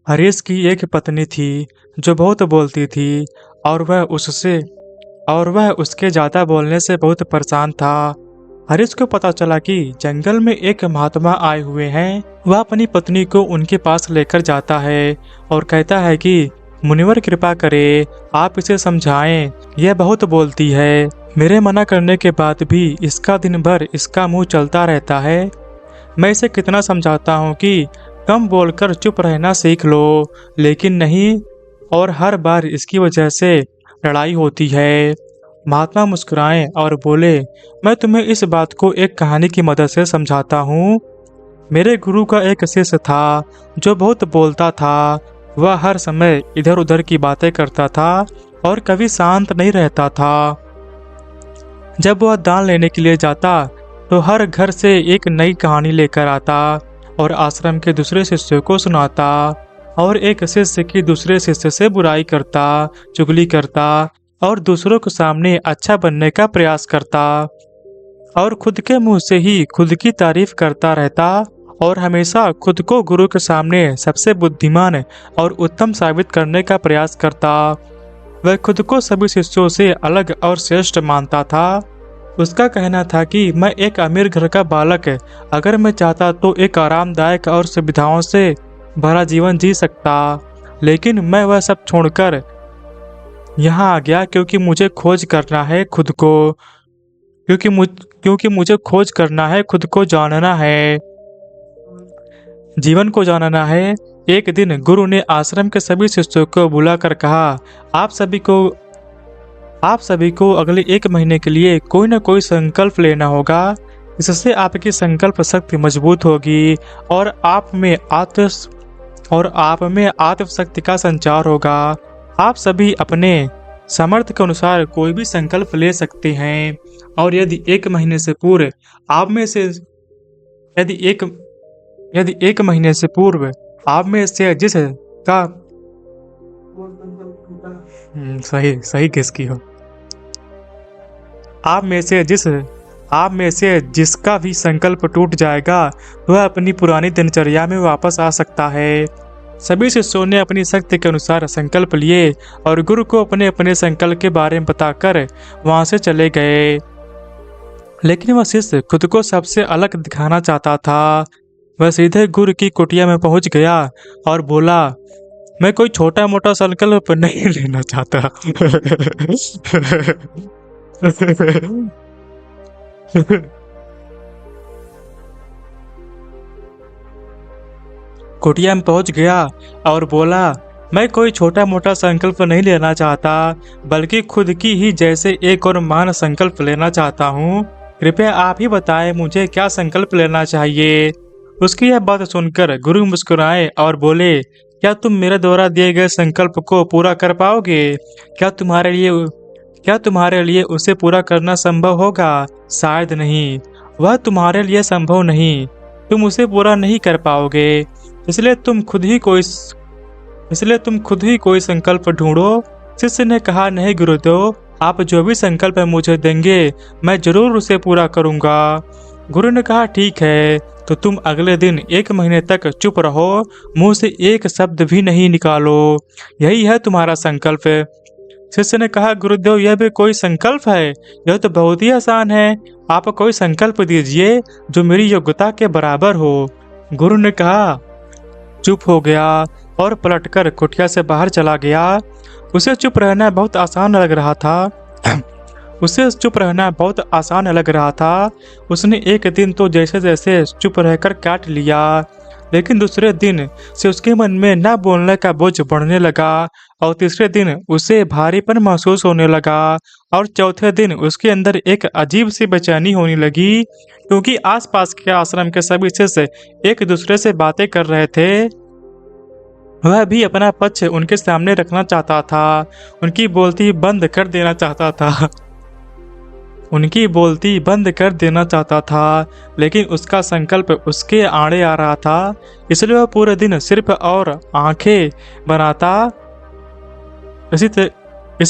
हरीश की एक पत्नी थी जो बहुत बोलती थी और वह उसके ज्यादा बोलने से बहुत परेशान था। हरीश को पता चला कि जंगल में एक महात्मा आए हुए हैं। वह अपनी पत्नी को उनके पास लेकर जाता है और कहता है कि मुनिवर कृपा करे, आप इसे समझाएं, यह बहुत बोलती है। मेरे मना करने के बाद भी इसका दिन भर इसका मुंह चलता रहता है। मैं इसे कितना समझाता हूँ कि कम बोलकर चुप रहना सीख लो, लेकिन नहीं, और हर बार इसकी वजह से लड़ाई होती है। महात्मा मुस्कुराए और बोले, मैं तुम्हें इस बात को एक कहानी की मदद से समझाता हूँ। मेरे गुरु का एक शिष्य था जो बहुत बोलता था। वह हर समय इधर उधर की बातें करता था और कभी शांत नहीं रहता था। जब वह दान लेने के लिए जाता तो हर घर से एक नई कहानी लेकर आता और आश्रम के दूसरे शिष्यों को सुनाता, और एक शिष्य की दूसरे शिष्य से बुराई करता, चुगली करता और दूसरों के सामने अच्छा बनने का प्रयास करता, और खुद के मुंह से ही खुद की तारीफ करता रहता और हमेशा खुद को गुरु के सामने सबसे बुद्धिमान और उत्तम साबित करने का प्रयास करता। वह खुद को सभी शिष्यों से अलग और श्रेष्ठ मानता था। उसका कहना था कि मैं एक अमीर घर का बालक, अगर मैं चाहता तो एक आरामदायक और सुविधाओं से भरा जीवन जी सकता, लेकिन मैं वह सब छोड़कर यहाँ आ गया क्योंकि मुझे खोज करना है खुद को, क्योंकि मुझे खोज करना है, खुद को जानना है, जीवन को जानना है। एक दिन गुरु ने आश्रम के सभी शिष्यों को बुलाकर कहा, आप सभी को अगले 1 महीने के लिए कोई न कोई संकल्प लेना होगा। इससे आपकी संकल्प शक्ति मजबूत होगी और आप में आत्मशक्ति का संचार होगा। आप सभी अपने सामर्थ्य के अनुसार कोई भी संकल्प ले सकते हैं, और यदि 1 महीने से पूर्व आप में से यदि 1 महीने से पूर्व आप में से जिस का सही सही किसकी हो आप में से जिसका भी संकल्प टूट जाएगा वह अपनी पुरानी दिनचर्या में वापस आ सकता है। सभी शिष्यों ने अपनी शक्ति के अनुसार संकल्प लिए और गुरु को अपने अपने संकल्प के बारे में बताकर वहां से चले गए। लेकिन वह शिष्य खुद को सबसे अलग दिखाना चाहता था। वह सीधे गुरु की कुटिया में पहुंच गया और बोला, मैं कोई छोटा मोटा संकल्प नहीं लेना चाहता। कुटिया में पहुंच गया और बोला, मैं कोई छोटा मोटा संकल्प नहीं लेना चाहता, बल्कि खुद की ही जैसे एक और महान संकल्प लेना चाहता हूँ। कृपया आप ही बताएं मुझे क्या संकल्प लेना चाहिए। उसकी यह बात सुनकर गुरु मुस्कुराए और बोले, क्या तुम मेरे द्वारा दिए गए संकल्प को पूरा कर पाओगे? क्या तुम्हारे लिए उसे पूरा करना संभव होगा? शायद नहीं, वह तुम्हारे लिए संभव नहीं। तुम उसे पूरा नहीं कर पाओगे, इसलिए तुम खुद ही कोई संकल्प ढूंढो। शिष्य ने कहा, नहीं गुरुदेव, आप जो भी संकल्प मुझे देंगे मैं जरूर उसे पूरा करूंगा। गुरु ने कहा, ठीक है, तो तुम अगले दिन 1 महीने तक चुप रहो, मुंह से एक शब्द भी नहीं निकालो, यही है तुम्हारा संकल्प। शिष्य ने कहा, गुरुदेव, यह भी कोई संकल्प है? यह तो बहुत ही आसान है। आप कोई संकल्प दीजिए जो मेरी योग्यता के बराबर हो। गुरु ने कहा, चुप हो गया और पलटकर कुटिया से बाहर चला गया। उसे चुप रहना बहुत आसान लग रहा था। उसने एक दिन तो जैसे जैसे चुप रहकर काट लिया, लेकिन दूसरे दिन से उसके मन में न बोलने का बोझ बढ़ने लगा, और तीसरे दिन उसे भारीपन महसूस होने लगा, और चौथे दिन उसके अंदर एक अजीब सी बेचैनी होने लगी, क्योंकि आसपास के आश्रम के सभी शिष्य एक दूसरे से बातें कर रहे थे। वह भी अपना पक्ष उनके सामने रखना चाहता था, उनकी बोलती बंद कर देना चाहता था, लेकिन उसका संकल्प उसके आड़े आ रहा था। इसलिए वह पूरे दिन सिर्फ और आंखें बनाता। इसी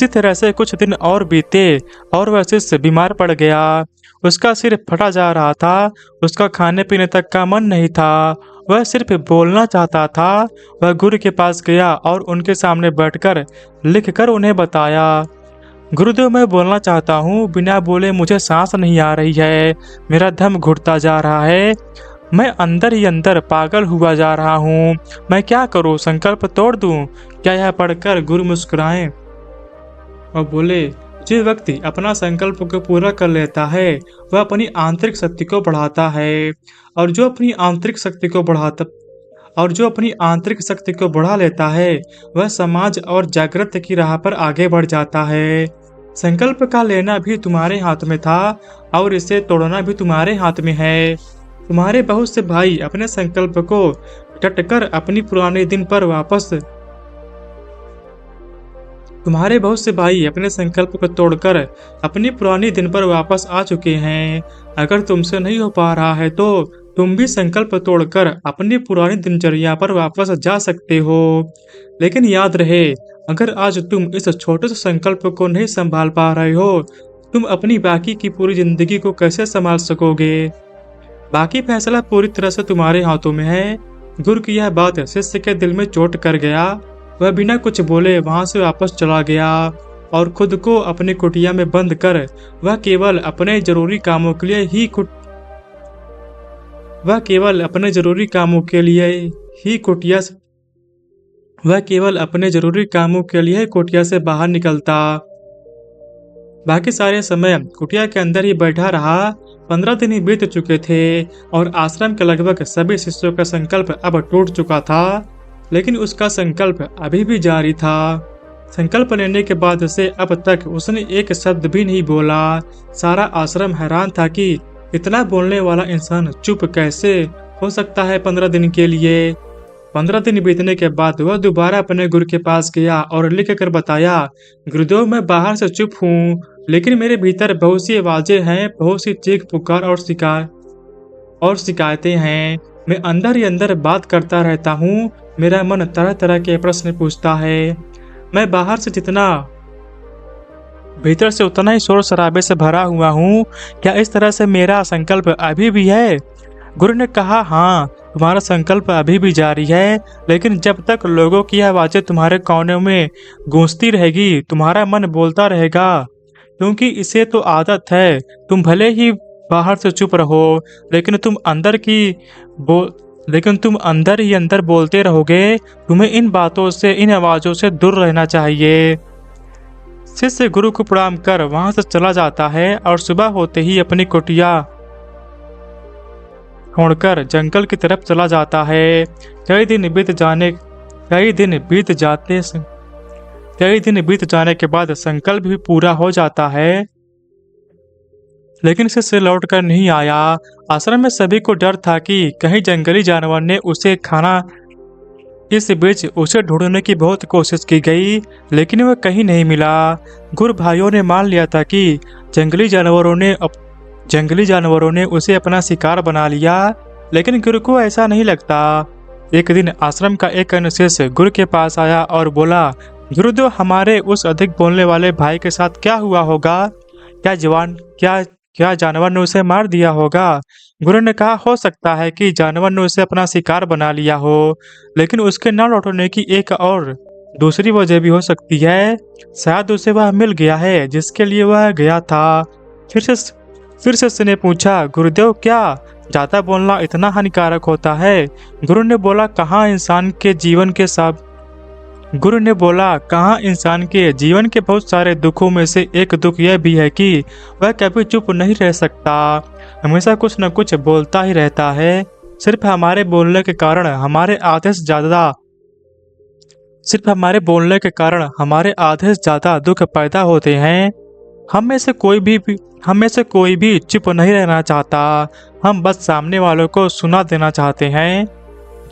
तरह से कुछ दिन और बीते और वह शिष्य बीमार पड़ गया। उसका सिर फटा जा रहा था, उसका खाने पीने तक का मन नहीं था, वह सिर्फ बोलना चाहता था। वह गुरु के पास गया और उनके सामने बैठकर लिखकर उन्हें बताया, गुरुदेव, मैं बोलना चाहता हूँ, बिना बोले मुझे सांस नहीं आ रही है, मेरा दम घुटता जा रहा है, मैं अंदर ही अंदर पागल हुआ जा रहा हूँ, मैं क्या करूँ, संकल्प तोड़ दूँ? क्या? यह पढ़कर गुरु मुस्कुराए और बोले, जो व्यक्ति अपना संकल्प को पूरा कर लेता है वह अपनी आंतरिक शक्ति को बढ़ाता है, और जो अपनी आंतरिक शक्ति को बढ़ाता और जो अपनी आंतरिक शक्ति को बढ़ा लेता है वह समाज और जागृति की राह पर आगे बढ़ जाता है। संकल्प का लेना भी तुम्हारे हाथ में था और इसे तोड़ना भी तुम्हारे हाथ में है। तुम्हारे बहुत से भाई अपने संकल्प को डटकर अपनी पुराने दिन पर वापस तुम्हारे बहुत से भाई अपने संकल्प को तोड़कर अपनी पुरानी दिन पर वापस आ चुके हैं। अगर तुमसे नहीं हो पा रहा है तो तुम भी संकल्प तोड़कर अपनी पुरानी दिनचर्या पर वापस जा सकते हो। लेकिन याद रहे, अगर आज तुम इस छोटे से संकल्प को नहीं संभाल पा रहे हो, तुम अपनी बाकी की पूरी जिंदगी को कैसे संभाल सकोगे? बाकी फैसला पूरी तरह से तुम्हारे हाथों में है। गुरु की यह बात शिष्य के दिल में चोट कर गया। वह बिना कुछ बोले वहां से वापस चला गया और खुद को अपनी कुटिया में बंद कर वह केवल अपने जरूरी कामों के लिए ही वह केवल अपने जरूरी कामों के लिए ही कुटिया से बाहर निकलता। बाकी सारे समय कुटिया के अंदर ही बैठा रहा। 15 दिन ही बीत चुके थे और आश्रम के लगभग सभी शिष्यों का संकल्प अब टूट चुका था, लेकिन उसका संकल्प अभी भी जारी था। संकल्प लेने के बाद से अब तक उसने एक शब्द भी नहीं बोला। सारा आश्रम हैरान था कि इतना बोलने वाला इंसान चुप कैसे हो सकता है 15 दिन के लिए। 15 दिन बीतने के बाद वह दोबारा अपने गुरु के पास गया और लिख कर बताया, गुरुदेव, मैं बाहर से चुप हूँ, लेकिन मेरे भीतर बहुत सी आवाजें हैं, बहुत सी चीख पुकार और शिकायतें हैं। मैं अंदर ही अंदर बात करता रहता हूँ। मेरा मन तरह तरह के प्रश्न पूछता है। मैं बाहर से जितना भीतर से उतना ही शोर शराबे से भरा हुआ हूँ। क्या इस तरह से मेरा संकल्प अभी भी है? गुरु ने कहा, हाँ, तुम्हारा संकल्प अभी भी जारी है, लेकिन जब तक लोगों की आवाजें तुम्हारे कोने में गूंजती रहेगी, तुम्हारा मन बोलता रहेगा, क्योंकि इसे तो आदत है। तुम भले ही बाहर से चुप रहो, लेकिन तुम अंदर ही अंदर बोलते रहोगे। तुम्हें इन बातों से, इन आवाजों से दूर रहना चाहिए। शिष्य गुरु को प्रणाम कर वहां से चला जाता है और सुबह होते ही अपनी कुटिया छोड़कर जंगल की तरफ चला जाता है। कई दिन बीत जाने के बाद संकल्प भी पूरा हो जाता है, लेकिन शिष्य लौट कर नहीं आया। आश्रम में सभी को डर था कि कहीं जंगली जानवर ने उसे खाना। इस बीच उसे ढूंढने की बहुत कोशिश की गई, लेकिन वह कहीं नहीं मिला। गुरु भाइयों ने मान लिया था कि जंगली जानवरों ने उसे अपना शिकार बना लिया, लेकिन गुरु को ऐसा नहीं लगता। एक दिन आश्रम का एक अन्य शिष्य गुरु के पास आया और बोला, गुरुदेव, हमारे उस अधिक बोलने वाले भाई के साथ क्या हुआ होगा? क्या जानवर ने उसे मार दिया होगा? गुरु ने कहा, हो सकता है कि जानवर ने उसे अपना शिकार बना लिया हो, लेकिन उसके न लौटने की एक और दूसरी वजह भी हो सकती है। शायद उसे वह मिल गया है जिसके लिए वह गया था। फिर शिष्य ने पूछा, गुरुदेव, क्या ज्यादा बोलना इतना हानिकारक होता है? गुरु ने बोला, कहाँ इंसान के जीवन के बहुत सारे दुखों में से एक दुख यह भी है कि वह कभी चुप नहीं रह सकता, हमेशा कुछ न कुछ बोलता ही रहता है। सिर्फ हमारे बोलने के कारण हमारे आधे से ज्यादा दुख पैदा होते हैं। हम में से कोई भी चुप नहीं रहना चाहता। हम बस सामने वालों को सुना देना चाहते हैं।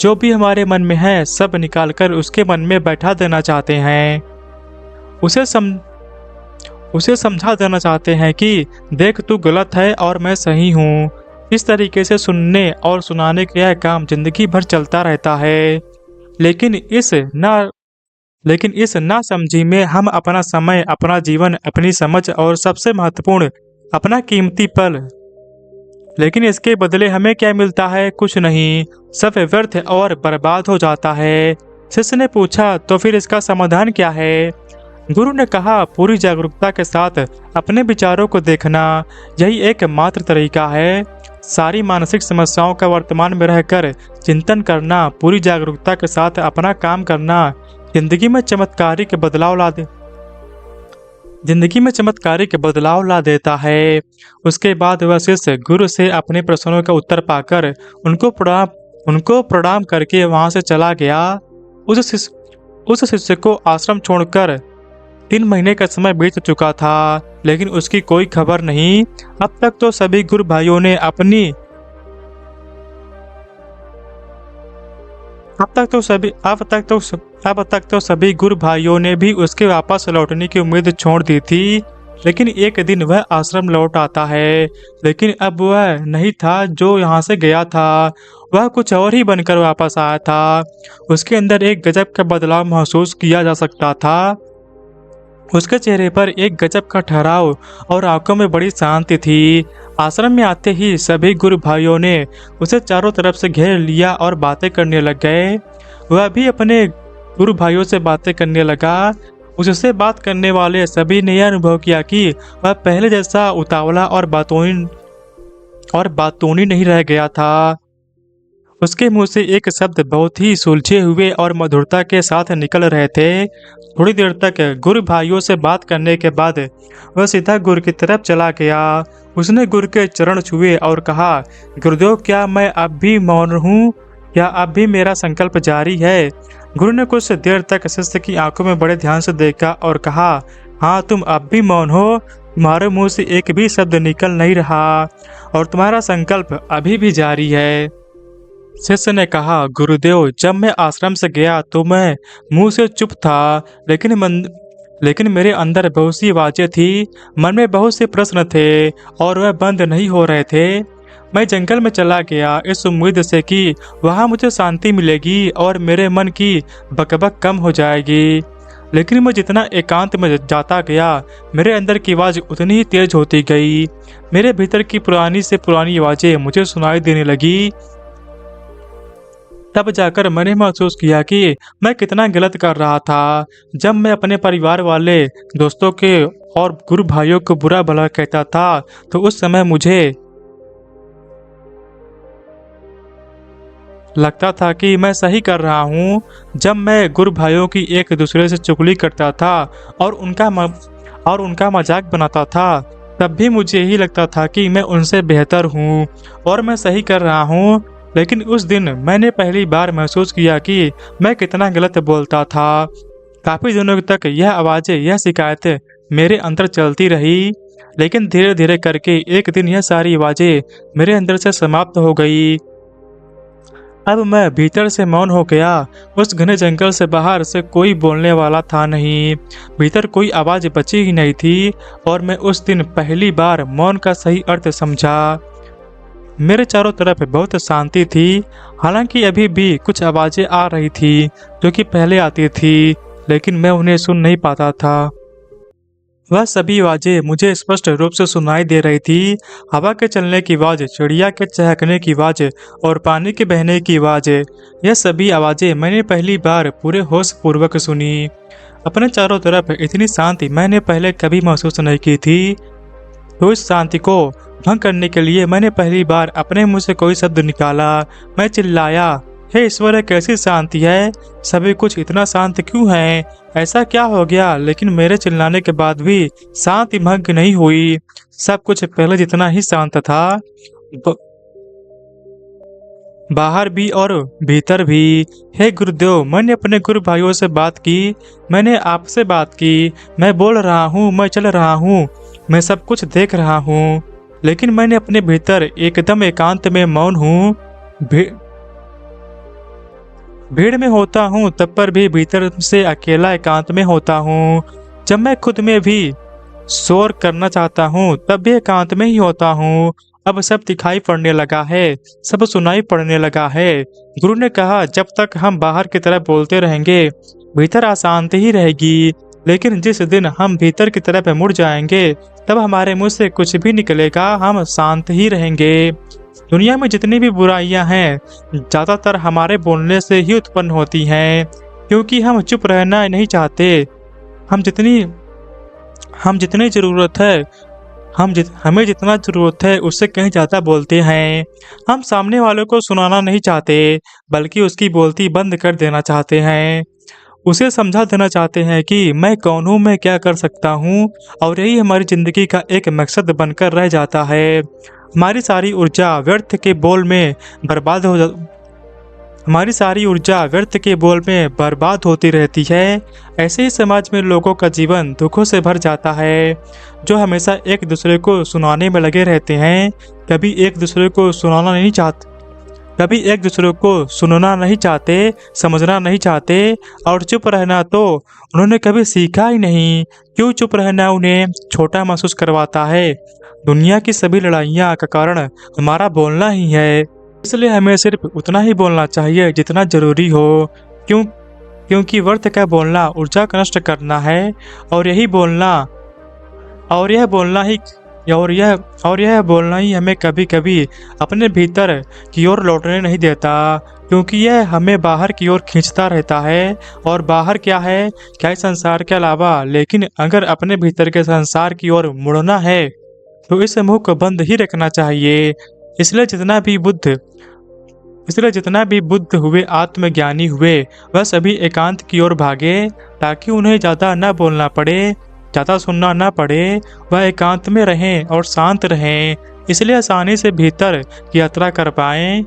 जो भी हमारे मन में है सब निकालकर उसके मन में बैठा देना चाहते हैं। उसे समझा देना चाहते हैं कि देख, तू गलत है और मैं सही हूँ। इस तरीके से सुनने और सुनाने का यह काम जिंदगी भर चलता रहता है। लेकिन इस नासमझी में हम अपना समय, अपना जीवन, अपनी समझ और सबसे महत्वपूर्ण अपना कीमती पल लेकिन इसके बदले हमें क्या मिलता है? कुछ नहीं, सब व्यर्थ और बर्बाद हो जाता है। शिष्य ने पूछा, तो फिर इसका समाधान क्या है? गुरु ने कहा, पूरी जागरूकता के साथ अपने विचारों को देखना, यही एकमात्र तरीका है। सारी मानसिक समस्याओं का वर्तमान में रहकर चिंतन करना, पूरी जागरूकता के साथ अपना काम करना, जिंदगी में चमत्कारिक बदलाव ला दे जिंदगी में चमत्कारिक बदलाव ला देता है। उसके बाद वह शिष्य गुरु से अपने प्रश्नों का उत्तर पाकर उनको प्रणाम करके वहां से चला गया। उस शिष्य को आश्रम छोड़कर 3 महीने का समय बीत चुका था, लेकिन उसकी कोई खबर नहीं। अब तक तो सभी गुरु भाइयों ने अपनी अब तक तो सभी गुरु भाइयों ने भी उसके वापस लौटने की उम्मीद छोड़ दी थी। लेकिन एक दिन वह आश्रम लौट आता है, लेकिन अब वह नहीं था जो यहाँ से गया था। वह कुछ और ही बनकर वापस आया था। उसके अंदर एक गजब का बदलाव महसूस किया जा सकता था। उसके चेहरे पर एक गजब का ठहराव और आंखों में बड़ी शांति थी। आश्रम में आते ही सभी गुरु भाइयों ने उसे चारों तरफ से घेर लिया और बातें करने लग गए। वह भी अपने गुरु भाइयों से बातें करने लगा। उससे बात करने वाले सभी ने यह अनुभव किया कि वह पहले जैसा उतावला और बातूनी नहीं रह गया था। उसके मुंह से एक शब्द बहुत ही सुलझे हुए और मधुरता के साथ निकल रहे थे। थोड़ी देर तक गुरु भाइयों से बात करने के बाद वह सीधा गुरु की तरफ चला गया। उसने गुरु के चरण छुए और कहा, गुरुदेव, क्या मैं अब भी मौन हूँ? क्या अब भी मेरा संकल्प जारी है? गुरु ने कुछ देर तक शिष्य की आंखों में बड़े ध्यान से देखा और कहा, हाँ, तुम अब भी मौन हो। तुम्हारे मुंह से एक भी शब्द निकल नहीं रहा और तुम्हारा संकल्प अभी भी जारी है। शिष्य ने कहा, गुरुदेव, जब मैं आश्रम से गया तो मैं मुंह से चुप था, लेकिन मेरे अंदर बहुत सी आवाजें थी। मन में बहुत से प्रश्न थे और वह बंद नहीं हो रहे थे। मैं जंगल में चला गया इस उम्मीद से कि वहाँ मुझे शांति मिलेगी और मेरे मन की बकबक कम हो जाएगी। लेकिन मैं जितना एकांत में जाता गया, मेरे अंदर की आवाज़ उतनी ही तेज होती गई। मेरे भीतर की पुरानी से पुरानी आवाज़ें मुझे सुनाई देने लगी। तब जाकर मैंने महसूस किया कि मैं कितना गलत कर रहा था। जब मैं अपने परिवार वाले, दोस्तों के और गुरु भाइयों को बुरा भला कहता था, तो उस समय मुझे लगता था कि मैं सही कर रहा हूँ। जब मैं गुरु भाइयों की एक दूसरे से चुगली करता था और उनका मजाक बनाता था, तब भी मुझे यही लगता था कि मैं उनसे बेहतर हूँ और मैं सही कर रहा हूँ। लेकिन उस दिन मैंने पहली बार महसूस किया कि मैं कितना गलत बोलता था। काफी दिनों तक यह आवाजें, यह शिकायतें मेरे अंदर चलती रही, लेकिन धीरे धीरे करके एक दिन यह सारी आवाजें मेरे अंदर से समाप्त हो गई। अब मैं भीतर से मौन हो गया। उस घने जंगल से बाहर से कोई बोलने वाला था नहीं। भीतर कोई आवाज बची ही नहीं थी और मैं उस दिन पहली बार मौन का सही अर्थ समझा। मेरे चारों तरफ बहुत शांति थी। हालांकि अभी भी कुछ आवाजें आ रही थी जो कि पहले आती थी, लेकिन मैं उन्हें सुन नहीं पाता था। वह सभी आवाजें मुझे स्पष्ट रूप से सुनाई दे रही थी। हवा के चलने की आवाज़, चिड़िया के चहकने की आवाज़ और पानी के बहने की आवाज़। यह सभी आवाजें मैंने पहली बार पूरे होश पूर्वक सुनी। अपने चारों तरफ इतनी शांति मैंने पहले कभी महसूस नहीं की थी। तो इस शांति को भंग करने के लिए मैंने पहली बार अपने मुंह से कोई शब्द निकाला। मैं चिल्लाया, हे ईश्वर, यह कैसी शांति है? सभी कुछ इतना शांत क्यों है? ऐसा क्या हो गया? लेकिन मेरे चिल्लाने के बाद भी शांति भंग नहीं हुई। सब कुछ पहले जितना ही शांत था, बाहर भी और भीतर भी। हे गुरुदेव, मैंने अपने गुरु भाइयों से बात की, मैंने आपसे बात की। मैं बोल रहा हूँ, मैं चल रहा हूँ, मैं सब कुछ देख रहा हूँ, लेकिन मैंने अपने भीतर एकदम एकांत में मौन हूँ। भीड़ में होता हूँ तब पर भी भीतर से अकेला एकांत में होता हूँ। जब मैं खुद में भी शोर करना चाहता हूँ तब भी एकांत में ही होता हूँ। अब सब दिखाई पड़ने लगा है, सब सुनाई पड़ने लगा है। गुरु ने कहा, जब तक हम बाहर की तरफ बोलते रहेंगे, भीतर अशांति ही रहेगी। लेकिन जिस दिन हम भीतर की तरफ मुड़ जाएंगे तब हमारे मुंह से कुछ भी निकलेगा, हम शांत ही रहेंगे। दुनिया में जितनी भी बुराइयां हैं ज्यादातर हमारे बोलने से ही उत्पन्न होती हैं, क्योंकि हम चुप रहना नहीं चाहते। हम जितनी हम जितनी जरूरत है हमें जितना जरूरत है उससे कहीं ज्यादा बोलते हैं। हम सामने वालों को सुनाना नहीं चाहते, बल्कि उसकी बोलती बंद कर देना चाहते हैं। उसे समझा देना चाहते हैं कि मैं कौन हूँ, मैं क्या कर सकता हूँ, और यही हमारी जिंदगी का एक मकसद बनकर रह जाता है। हमारी सारी ऊर्जा व्यर्थ के बोल में बर्बाद हो जा हमारी सारी ऊर्जा व्यर्थ के बोल में बर्बाद होती रहती है। ऐसे ही समाज में लोगों का जीवन दुखों से भर जाता है, जो हमेशा एक दूसरे को सुनाने में लगे रहते हैं। कभी एक दूसरे को सुनाना नहीं चाहते कभी एक दूसरे को सुनना नहीं चाहते, समझना नहीं चाहते, और चुप रहना तो उन्होंने कभी सीखा ही नहीं। क्यों चुप रहना उन्हें छोटा महसूस करवाता है। दुनिया की सभी लड़ाइयाँ का कारण हमारा बोलना ही है, इसलिए हमें सिर्फ उतना ही बोलना चाहिए जितना जरूरी हो। क्योंकि व्यर्थ का बोलना ऊर्जा का नष्ट करना है, और यही बोलना और यह बोलना ही और यह बोलना ही हमें कभी कभी अपने भीतर की ओर लौटने नहीं देता, क्योंकि यह हमें बाहर की ओर खींचता रहता है। और बाहर क्या है, क्या इस संसार के अलावा। लेकिन अगर अपने भीतर के संसार की ओर मुड़ना है तो इस मुंह को बंद ही रखना चाहिए। इसलिए जितना भी बुद्ध हुए, आत्मज्ञानी हुए, वह सभी एकांत की ओर भागे, ताकि उन्हें ज़्यादा न बोलना पड़े, ज़्यादा सुनना न पड़े। वह एकांत में रहें और शांत रहें, इसलिए आसानी से भीतर की यात्रा कर पाएं।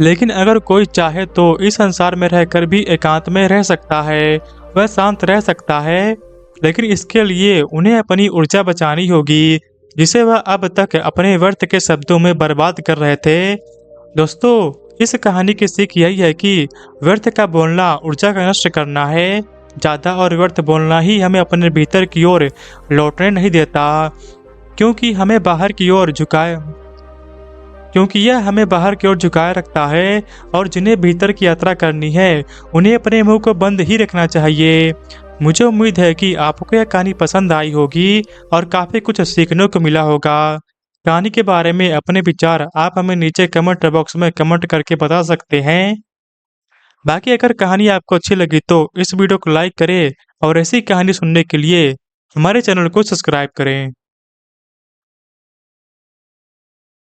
लेकिन अगर कोई चाहे तो इस संसार में रहकर भी एकांत में रह सकता है, वह शांत रह सकता है। लेकिन इसके लिए उन्हें अपनी ऊर्जा बचानी होगी, जिसे वह अब तक अपने व्यर्थ के शब्दों में बर्बाद कर रहे थे। दोस्तों, इस कहानी की सीख यही है कि व्यर्थ का बोलना ऊर्जा का नष्ट करना है। ज़्यादा और व्यर्थ बोलना ही हमें अपने भीतर की ओर लौटने नहीं देता, क्योंकि हमें बाहर की ओर झुकाए क्योंकि यह हमें बाहर की ओर झुकाए रखता है। और जिन्हें भीतर की यात्रा करनी है उन्हें अपने मुंह को बंद ही रखना चाहिए। मुझे उम्मीद है कि आपको यह कहानी पसंद आई होगी और काफ़ी कुछ सीखने को मिला होगा। कहानी के बारे में अपने विचार आप हमें नीचे कमेंट बॉक्स में कमेंट करके बता सकते हैं। बाकी अगर कहानी आपको अच्छी लगी तो इस वीडियो को लाइक करें, और ऐसी कहानी सुनने के लिए हमारे चैनल को सब्सक्राइब करें।